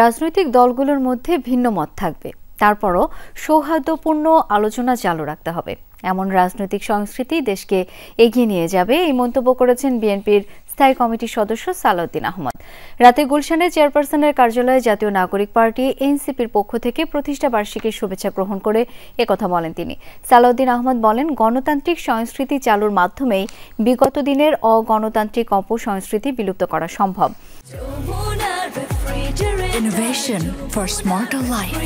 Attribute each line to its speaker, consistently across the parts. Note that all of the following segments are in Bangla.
Speaker 1: রাজনৈতিক দলগুলোর মধ্যে ভিন্ন মত থাকবে, তারপরও সৌহার্দ্যপূর্ণ আলোচনা চালু রাখতে হবে। এমন রাজনৈতিক সংস্কৃতি দেশকে এগিয়ে নিয়ে যাবে, এই মন্তব্য করেছেন বিএনপির স্থায়ী কমিটির সদস্য সালাউদ্দিন আহমদ। রাতে গুলশানে চেয়ারপারসনের কার্যালয়ে জাতীয় নাগরিক পার্টি এনসিপির পক্ষ থেকে প্রতিষ্ঠা বার্ষিকীর শুভেচ্ছা গ্রহণ করে একথা বলেন তিনি। সালাউদ্দিন আহমদ বলেন, গণতান্ত্রিক সংস্কৃতি চালুর মাধ্যমেই বিগত দিনের অগণতান্ত্রিক অপসংস্কৃতি বিলুপ্ত করা সম্ভব।
Speaker 2: Innovation for smarter life.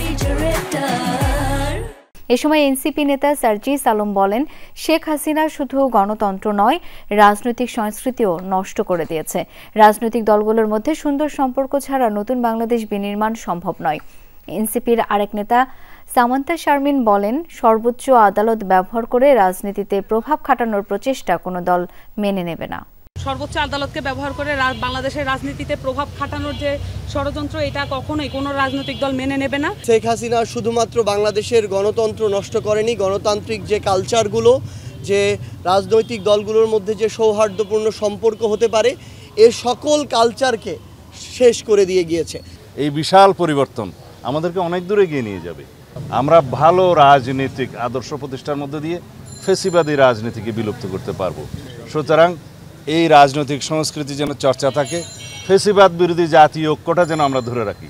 Speaker 1: এ সময় এনসিপি নেতা সার্জিস আলম বলেন, শেখ হাসিনা শুধু গণতন্ত্র নয়, রাজনৈতিক সংস্কৃতিও নষ্ট করে দিয়েছে। রাজনৈতিক দলগুলোর মধ্যে সুন্দর সম্পর্ক ছাড়া নতুন বাংলাদেশ বিনির্মাণ সম্ভব নয়। এনসিপির আরেক নেতা সামান্তা শারমিন বলেন, সর্বোচ্চ আদালত ব্যবহার করে রাজনীতিতে প্রভাব খাটানোর প্রচেষ্টা কোনো দল মেনে নেবে না।
Speaker 3: সর্বোচ্চ আদালতকে ব্যবহার করে বাংলাদেশের রাজনীতিতে প্রভাব খাটানোর যে ষড়যন্ত্র, এটা কখনোই কোনো রাজনৈতিক দল মেনে নেবে না।
Speaker 4: শেখ হাসিনা শুধুমাত্র বাংলাদেশের গণতন্ত্র নষ্ট করেনি, গণতান্ত্রিক যে কালচারগুলো, যে রাজনৈতিক দলগুলোর মধ্যে যে সৌহার্দ্যপূর্ণ সম্পর্ক হতে পারে, এর সকল কালচারকে শেষ করে দিয়ে গিয়েছে।
Speaker 5: এই বিশাল পরিবর্তন আমাদেরকে অনেক দূরে এগিয়ে নিয়ে যাবে। আমরা ভালো রাজনৈতিক আদর্শ প্রতিষ্ঠার মধ্যে দিয়ে ফেসিবাদী রাজনীতিকে বিলুপ্ত করতে পারবো। সুতরাং এই রাজনৈতিক সংস্কৃতি যেন চর্চা থাকে, ফেসিবাদ বিরোধী জাতীয় ঐক্যটা যেন আমরা ধরে রাখি।